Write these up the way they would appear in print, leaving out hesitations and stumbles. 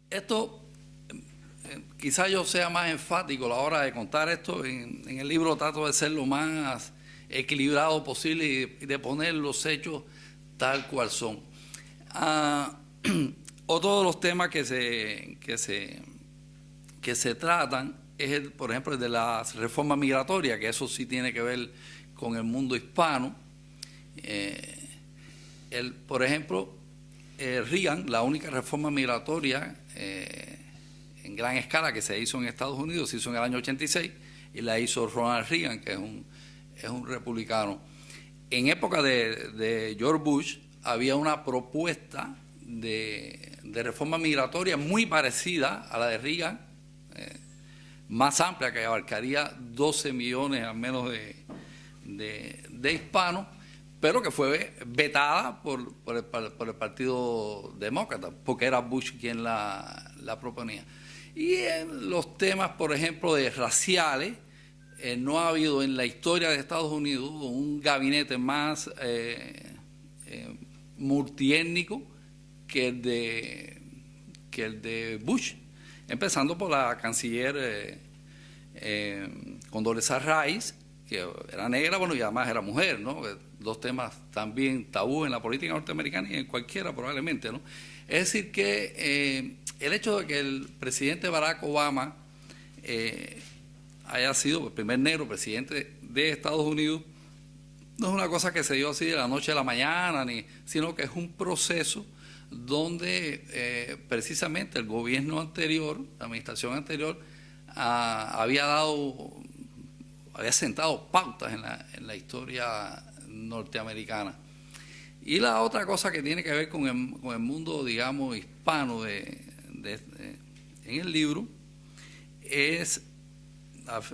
Esto, quizá yo sea más enfático a la hora de contar esto. En el libro trato de ser lo más equilibrado posible y de poner los hechos tal cual son. Otro de los temas que se tratan es, por ejemplo, el de la reforma migratoria, que eso sí tiene que ver con el mundo hispano. Por ejemplo, Reagan, la única reforma migratoria en gran escala que se hizo en Estados Unidos, se hizo en el año 86 y la hizo Ronald Reagan, que es un republicano. En época de George Bush había una propuesta de reforma migratoria muy parecida a la de Reagan, más amplia, que abarcaría 12 millones al menos de hispanos, pero que fue vetada por el Partido Demócrata, porque era Bush quien la proponía. Y en los temas, por ejemplo, de raciales, no ha habido en la historia de Estados Unidos un gabinete más multiétnico que el de Bush, empezando por la canciller Condoleezza Rice, que era negra, bueno, y además era mujer, ¿no? Dos temas también tabú en la política norteamericana y en cualquiera probablemente, ¿no? Es decir que el hecho de que el presidente Barack Obama haya sido el primer negro presidente de Estados Unidos no es una cosa que se dio así de la noche a la mañana, sino que es un proceso donde precisamente el gobierno anterior, la administración anterior, había sentado pautas en la historia norteamericana. Y la otra cosa que tiene que ver con el mundo, digamos, hispano en el libro es,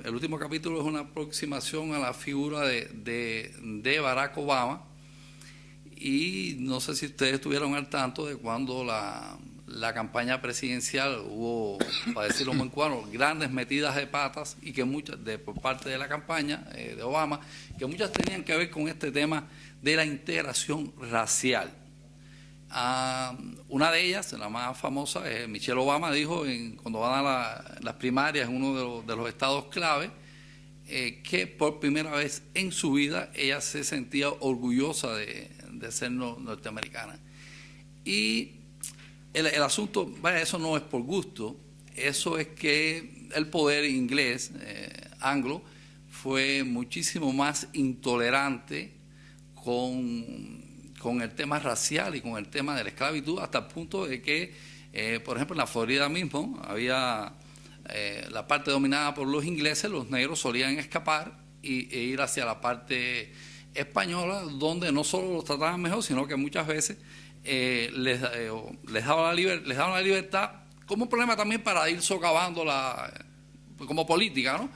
el último capítulo es una aproximación a la figura de Barack Obama, y no sé si ustedes estuvieron al tanto de cuando la campaña presidencial hubo, para decirlo muy claro, grandes metidas de patas, y que muchas, por parte de la campaña de Obama, que muchas tenían que ver con este tema de la integración racial. Una de ellas, la más famosa, Michelle Obama dijo cuando van a las primarias en uno de los estados clave, que por primera vez en su vida ella se sentía orgullosa de ser norteamericana. Y el asunto, vaya, eso no es por gusto, eso es que el poder inglés, anglo, fue muchísimo más intolerante con el tema racial y con el tema de la esclavitud, hasta el punto de que, por ejemplo, en la Florida mismo había la parte dominada por los ingleses, los negros solían escapar e ir hacia la parte española, donde no solo los trataban mejor, sino que muchas veces les daban la libertad, como un problema también para ir socavando como política, ¿no?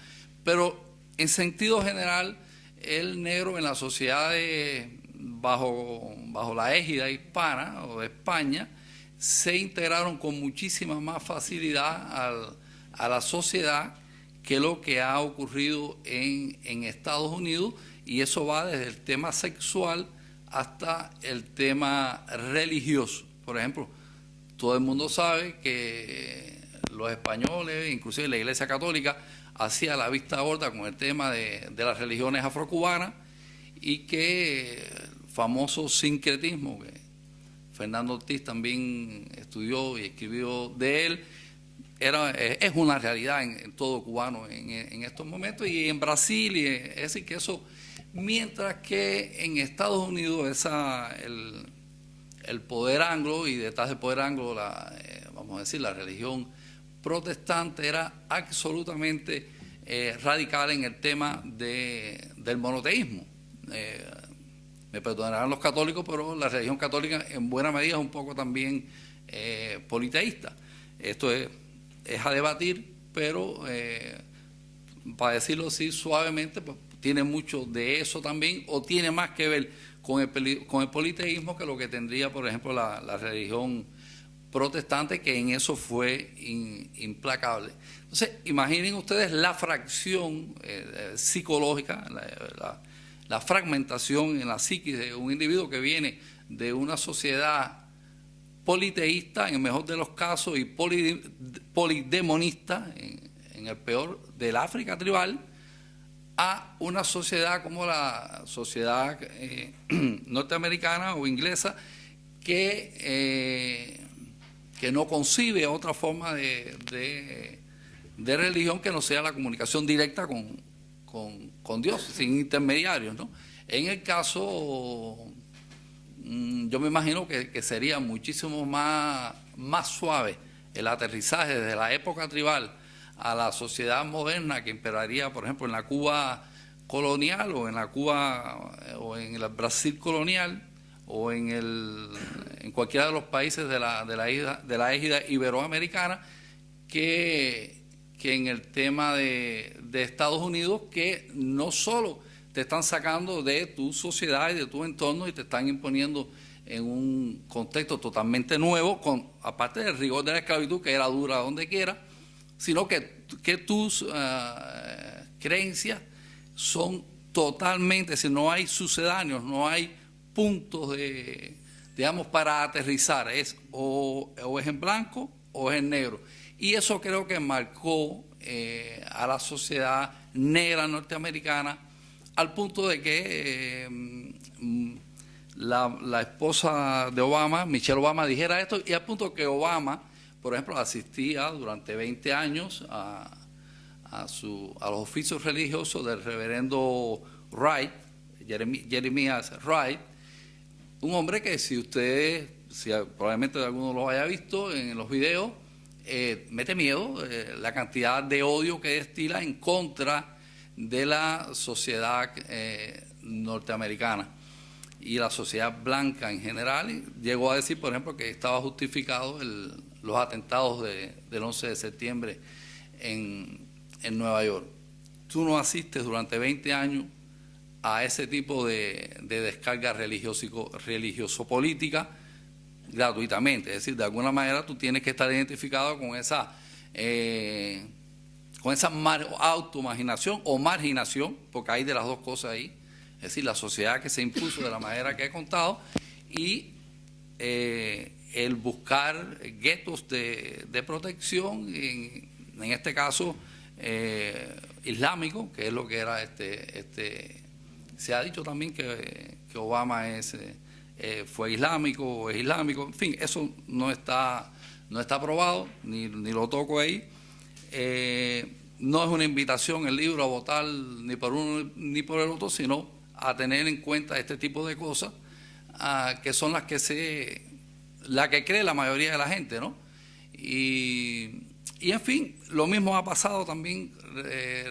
Pero en sentido general, el negro en las sociedades bajo la égida hispana o de España se integraron con muchísima más facilidad a la sociedad que lo que ha ocurrido en Estados Unidos, y eso va desde el tema sexual hasta el tema religioso. Por ejemplo, todo el mundo sabe que los españoles, inclusive la Iglesia Católica, hacía la vista gorda con el tema de las religiones afrocubanas, y que el famoso sincretismo, que Fernando Ortiz también estudió y escribió de él, es una realidad en todo cubano en estos momentos, y en Brasil, es decir, que eso, mientras que en Estados Unidos el poder anglo, y detrás del poder anglo, vamos a decir, la religión protestante era absolutamente radical en el tema del monoteísmo. Me perdonarán los católicos, pero la religión católica en buena medida es un poco también politeísta. Esto es a debatir, pero para decirlo así suavemente, pues tiene mucho de eso también, o tiene más que ver con el politeísmo que lo que tendría, por ejemplo, la religión protestante, que en eso fue implacable. Entonces, imaginen ustedes la fracción psicológica, la fragmentación en la psiquis de un individuo que viene de una sociedad politeísta en el mejor de los casos y polidemonista en el peor del África tribal, a una sociedad como la sociedad norteamericana o inglesa que no concibe otra forma de religión que no sea la comunicación directa con Dios, sin intermediarios, ¿no? En el caso, yo me imagino que sería muchísimo más suave el aterrizaje desde la época tribal a la sociedad moderna que imperaría, por ejemplo, en la Cuba colonial o en la Cuba o en el Brasil colonial o en cualquiera de los países de la égida iberoamericana que en el tema de Estados Unidos, que no solo te están sacando de tu sociedad y de tu entorno y te están imponiendo en un contexto totalmente nuevo, aparte del rigor de la esclavitud, que era dura donde quiera, sino que tus creencias son totalmente, si no hay sucedáneos, no hay puntos digamos, para aterrizar, o es en blanco o es en negro. Y eso creo que marcó a la sociedad negra norteamericana al punto de que la esposa de Obama, Michelle Obama, dijera esto, y al punto que Obama, por ejemplo, asistía durante 20 años a los oficios religiosos del reverendo Wright, Jeremias Wright, un hombre que si probablemente alguno lo haya visto en los videos, mete miedo la cantidad de odio que destila en contra de la sociedad norteamericana y la sociedad blanca en general. Llegó a decir, por ejemplo, que estaba justificado los atentados del 11 de septiembre en Nueva York. Tú no asistes durante 20 años a ese tipo de descarga religioso-política gratuitamente. Es decir, de alguna manera tú tienes que estar identificado con esa autoimaginación o marginación, porque hay de las dos cosas ahí. Es decir, la sociedad que se impuso de la manera que he contado y el buscar guetos de protección, en este caso islámico, que es lo que era se ha dicho también que Obama fue islámico o es islámico. En fin, eso no está aprobado, ni lo toco ahí. No es una invitación el libro a votar ni por uno ni por el otro, sino a tener en cuenta este tipo de cosas que son las que cree la mayoría de la gente, ¿no? Y en fin, lo mismo ha pasado también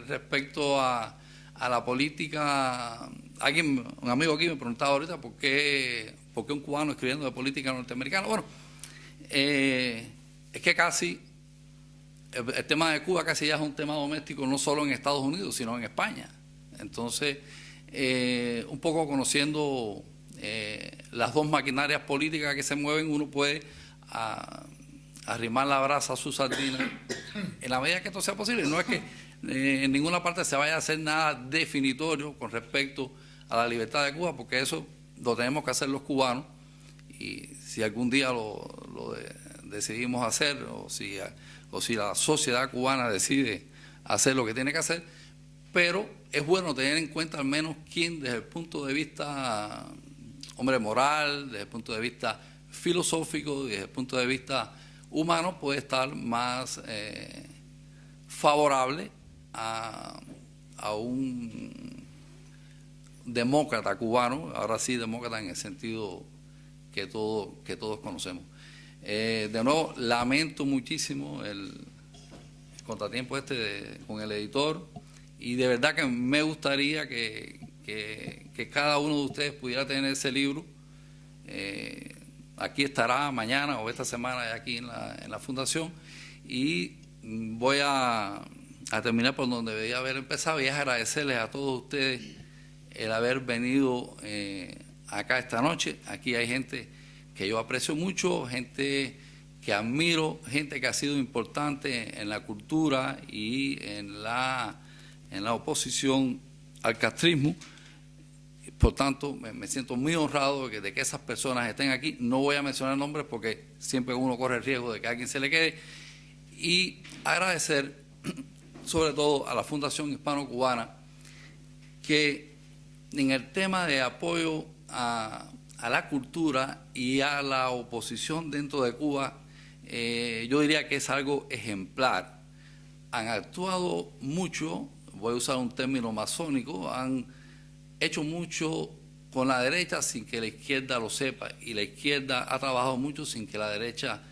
respecto a la política. Un amigo aquí me preguntaba ahorita por qué un cubano escribiendo de política norteamericana. Bueno, es que casi el tema de Cuba casi ya es un tema doméstico, no solo en Estados Unidos, sino en España. Entonces, un poco conociendo las dos maquinarias políticas que se mueven, uno puede arrimar la brasa a su sardina en la medida que esto sea posible. No es que en ninguna parte se vaya a hacer nada definitorio con respecto a la libertad de Cuba, porque eso lo tenemos que hacer los cubanos, y si algún día lo decidimos hacer, o si la sociedad cubana decide hacer lo que tiene que hacer, pero es bueno tener en cuenta al menos quién, desde el punto de vista moral, desde el punto de vista filosófico, desde el punto de vista humano, puede estar más favorable a un demócrata cubano, ahora sí demócrata en el sentido que todos conocemos. De nuevo, lamento muchísimo el contratiempo con el editor, y de verdad que me gustaría que cada uno de ustedes pudiera tener ese libro. Aquí estará mañana o esta semana aquí en la fundación, y voy a terminar por donde debía haber empezado, y es agradecerles a todos ustedes el haber venido acá esta noche. Aquí hay gente que yo aprecio mucho, gente que admiro, gente que ha sido importante en la cultura y en la oposición al castrismo, Por tanto, me siento muy honrado de que esas personas estén aquí. No voy a mencionar nombres porque siempre uno corre el riesgo de que a alguien se le quede. Y agradecer sobre todo a la Fundación Hispano-Cubana que en el tema de apoyo a la cultura y a la oposición dentro de Cuba, yo diría que es algo ejemplar. Han actuado mucho, voy a usar un término masónico, han hecho mucho con la derecha sin que la izquierda lo sepa, y la izquierda ha trabajado mucho sin que la derecha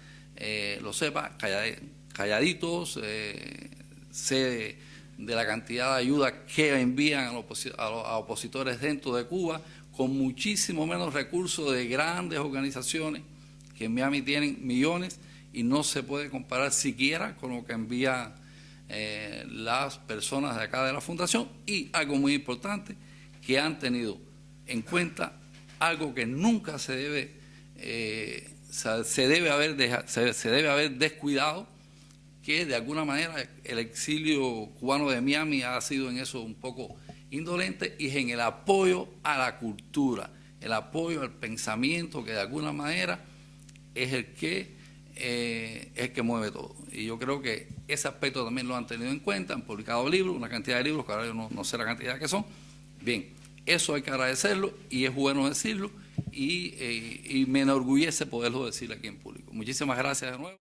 lo sepa, calladitos, sé de la cantidad de ayuda que envían a opositores dentro de Cuba, con muchísimo menos recursos de grandes organizaciones que en Miami tienen millones, y no se puede comparar siquiera con lo que envían las personas de acá de la Fundación. Y algo muy importante, que han tenido en cuenta algo que nunca se debe haber descuidado, que de alguna manera el exilio cubano de Miami ha sido en eso un poco indolente, y es en el apoyo a la cultura, el apoyo al pensamiento, que de alguna manera es el que mueve todo. Y yo creo que ese aspecto también lo han tenido en cuenta, han publicado libros, una cantidad de libros, que ahora yo no sé la cantidad que son. Bien, eso hay que agradecerlo y es bueno decirlo, y me enorgullece poderlo decir aquí en público. Muchísimas gracias de nuevo.